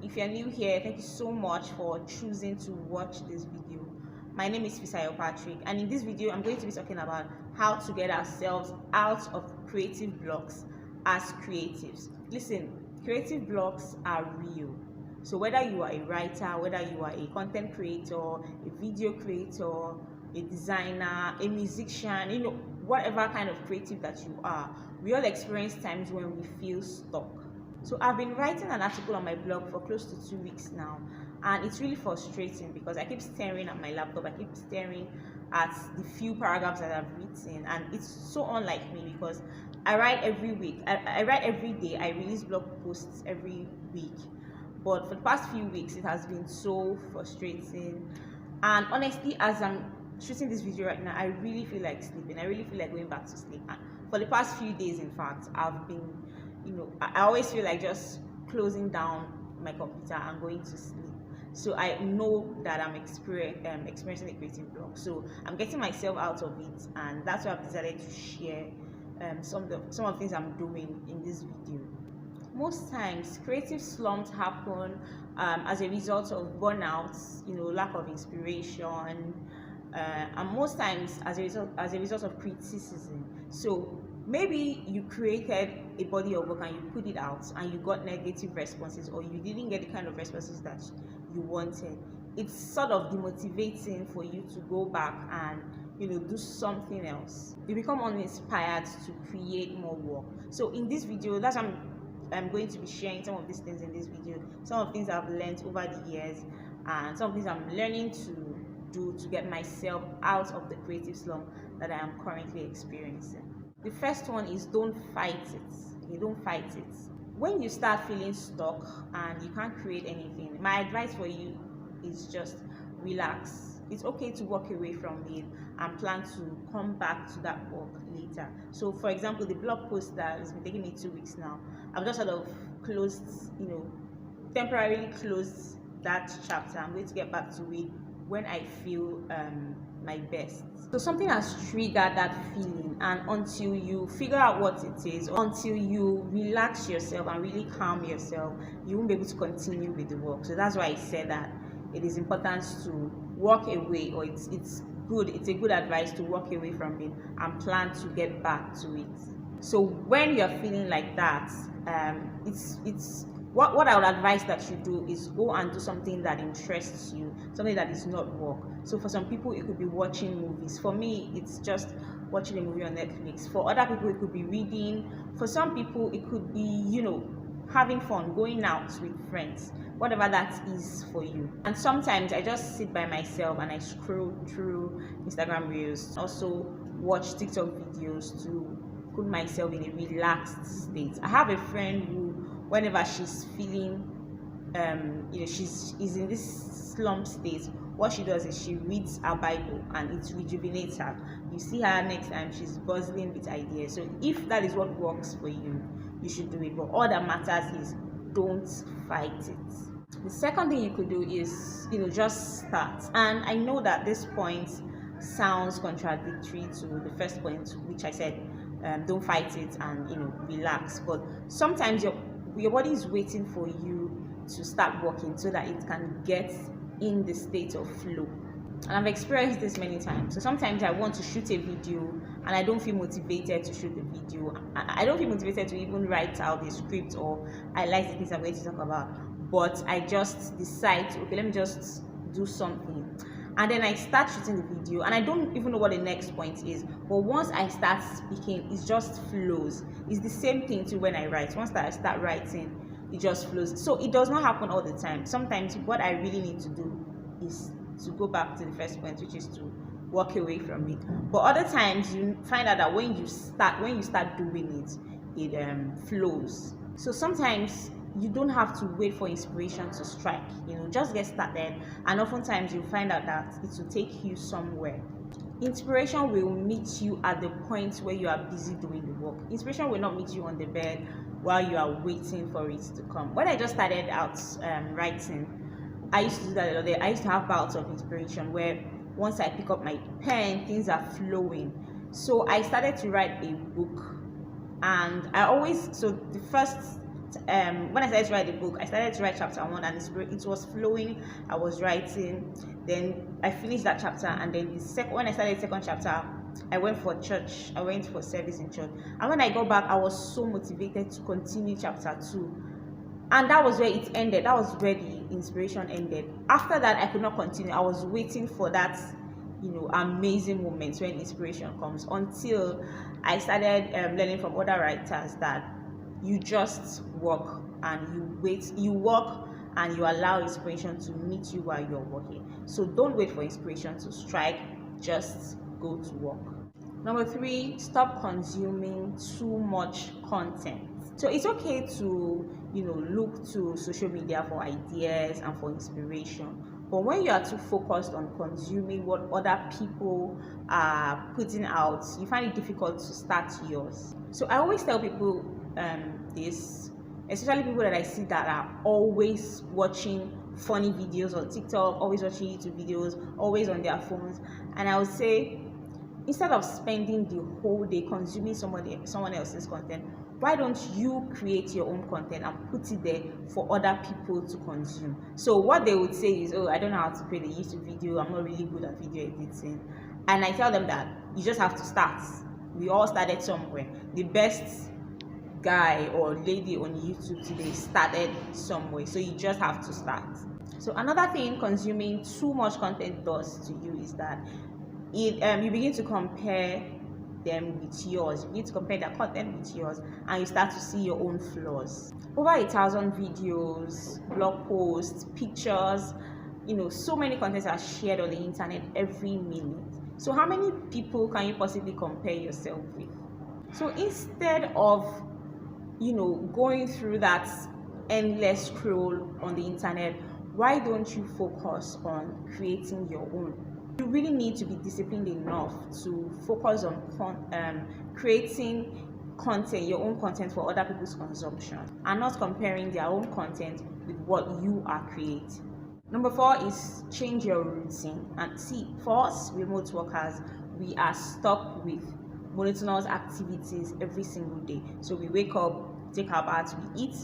If you're new here, thank you so much for choosing to watch this video. My name is Fisayo Patrick, and in this video I'm going to be talking about how to get ourselves out of creative blocks as creatives. Listen, creative blocks are real. So whether you are a writer, whether you are a content creator, a video creator, a designer, a musician, whatever kind of creative that you are, we all experience times when we feel stuck. So I've been writing an article on my blog for close to 2 weeks now, and it's really frustrating because I keep staring at my laptop, I keep staring at the few paragraphs that I've written, and it's so unlike me because I write every week. I write every day. I release blog posts every week. But for the past few weeks, it has been so frustrating. And honestly, as I'm shooting this video right now, I really feel like sleeping. I really feel like going back to sleep. And for the past few days, in fact, I've been, I always feel like just closing down my computer and going to sleep. So I know that I'm experiencing a creative block. So I'm getting myself out of it, and that's why I've decided to share some of the things I'm doing in this video. Most times, creative slumps happen as a result of burnouts, lack of inspiration, and most times as a result of criticism. So maybe you created a body of work and you put it out and you got negative responses, or you didn't get the kind of responses that you wanted. It's sort of demotivating for you to go back and do something else. You become uninspired to create more work. So in this video, that's why I'm going to be sharing some of these things in this video, some of the things I've learned over the years, and some of things I'm learning to do to get myself out of the creative slump that I am currently experiencing. The first one is don't fight it. You don't fight it. When you start feeling stuck and you can't create anything, my advice for you is just relax. It's okay to walk away from it and plan to come back to that work later. So for example, the blog post that has been taking me 2 weeks now, I've just sort of temporarily closed that chapter. I'm going to get back to it when I feel my best. So something has triggered that feeling, and until you figure out what it is, until you relax yourself and really calm yourself, you won't be able to continue with the work. So that's why I said that it is important to walk away, or it's a good advice to walk away from it and plan to get back to it. So when you're feeling like that, what I would advise that you do is go and do something that interests you, something that is not work. So for some people, it could be watching movies. For me, it's just watching a movie on Netflix. For other people, it could be reading. For some people, it could be, having fun, going out with friends, whatever that is for you. And sometimes I just sit by myself and I scroll through Instagram reels, also watch TikTok videos to put myself in a relaxed state. I have a friend who, whenever she's feeling she's in this slump state, what she does is she reads her Bible and it rejuvenates her. You see her next time, she's buzzing with ideas. So if that is what works for you, you should do it. But all that matters is don't fight it. The second thing you could do is just start. And I know that this point sounds contradictory to the first point, which I said, don't fight it and relax. But sometimes your body is waiting for you to start working so that it can get in the state of flow. And I've experienced this many times. So sometimes I want to shoot a video and I don't feel motivated to shoot the video. I don't feel motivated to even write out the script or highlight the things I'm going to talk about. But I just decide, okay, let me just do something. And then I start shooting the video and I don't even know what the next point is. But once I start speaking, it just flows. It's the same thing too when I write. Once I start writing, it just flows. So it does not happen all the time. Sometimes what I really need to do is to go back to the first point, which is to walk away from it. But other times you find out that when you start doing it, it flows. So sometimes you don't have to wait for inspiration to strike. Just get started, and oftentimes you'll find out that it will take you somewhere. Inspiration will meet you at the point where you are busy doing the work. Inspiration will not meet you on the bed while you are waiting for it to come. When I just started out writing, I used to do that a lot. I used to have bouts of inspiration where once I pick up my pen, things are flowing. So I started to write a book, and the first when I started to write the book, I started to write chapter 1, and it was flowing. I was writing, then I finished that chapter, and then when I started the second chapter, I went for church. I went for service in church, and when I got back, I was so motivated to continue chapter 2, and that was where it ended. That was where the inspiration ended. After that, I could not continue. I was waiting for that, amazing moments when inspiration comes, until I started learning from other writers that you just work and you work and you allow inspiration to meet you while you're working. So don't wait for inspiration to strike, just go to work. Number 3, stop consuming too much content. So it's okay to look to social media for ideas and for inspiration, but when you are too focused on consuming what other people are putting out, you find it difficult to start yours. So I always tell people this, especially people that I see that are always watching funny videos on TikTok, always watching YouTube videos, always on their phones, and I would say, instead of spending the whole day consuming someone else's content, why don't you create your own content and put it there for other people to consume? So what they would say is, oh, I don't know how to create a YouTube video, I'm not really good at video editing. And I tell them that you just have to start. We all started somewhere. The best guy or lady on YouTube today started somewhere, so you just have to start. So another thing consuming too much content does to you is that you begin to compare them with yours. You begin to compare their content with yours, and you start to see your own flaws. Over 1,000 videos, blog posts, pictures, so many contents are shared on the internet every minute. So how many people can you possibly compare yourself with? So instead of going through that endless scroll on the internet, why don't you focus on creating your own? You really need to be disciplined enough to focus on creating content, your own content for other people's consumption, and not comparing their own content with what you are creating. Number 4 is change your routine. And see, for us remote workers, we are stuck with monotonous activities every single day. So we wake up, take our baths, we eat,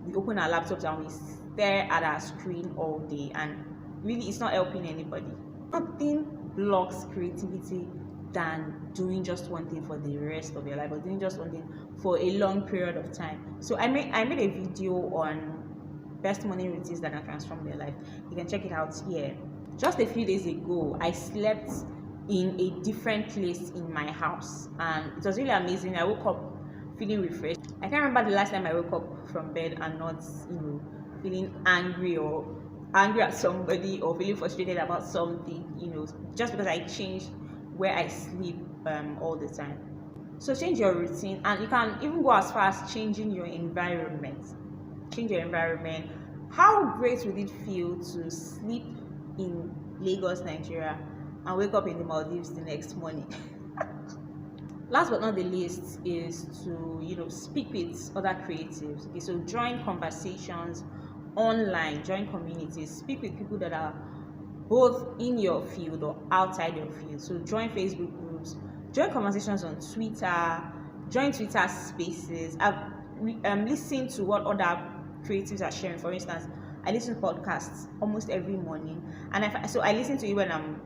we open our laptops, and we stare at our screen all day, and really it's not helping anybody. Nothing blocks creativity than doing just one thing for the rest of your life, or doing just one thing for a long period of time. So I made a video on best morning routines that can transform your life. You can check it out here. Just a few days ago, I slept in a different place in my house, and it was really amazing. I woke up feeling refreshed. I can't remember the last time I woke up from bed and not feeling angry at somebody, or feeling frustrated about something, just because I changed where I sleep all the time. So change your routine, and you can even go as far as changing your environment. Change your environment. How great would it feel to sleep in Lagos, Nigeria, and wake up in the Maldives the next morning? Last but not the least is to speak with other creatives. Okay, so join conversations online, join communities, speak with people that are both in your field or outside your field. So join Facebook groups, join conversations on Twitter, join Twitter spaces. I've listened to what other creatives are sharing. For instance, I listen to podcasts almost every morning, and I listen to it when I'm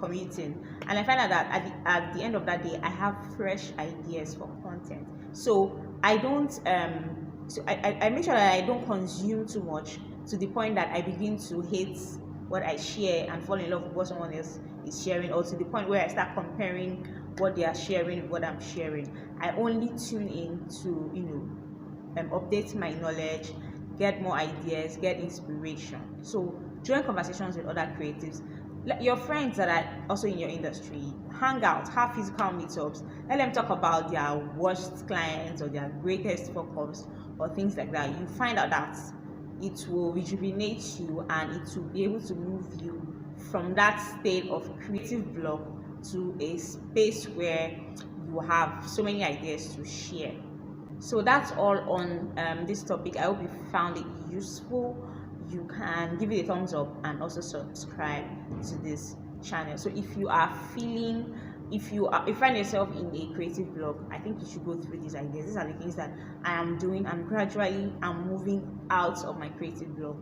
commuting, and I find out that at the end of that day I have fresh ideas for content. So I don't I make sure that I don't consume too much to the point that I begin to hate what I share and fall in love with what someone else is sharing, or to the point where I start comparing what they are sharing with what I'm sharing. I only tune in to update my knowledge, get more ideas, get inspiration. So join conversations with other creatives. Your friends that are also in your industry, hang out, have physical meetups, let them talk about their worst clients or their greatest fuck-ups or things like that. You find out that it will rejuvenate you, and it will be able to move you from that state of creative block to a space where you have so many ideas to share. So that's all on this topic. I hope you found it useful. You can give it a thumbs up and also subscribe to this channel. So if you are feeling if you find yourself in a creative block, I think you should go through these ideas. These are the things that I am doing. I'm moving out of my creative block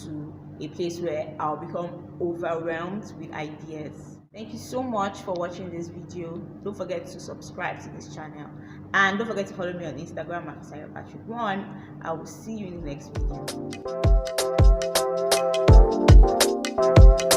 to a place where I'll become overwhelmed with ideas. Thank you so much for watching this video. Don't forget to subscribe to this channel, and don't forget to follow me on Instagram at Fisayo1. I will see you in the next video.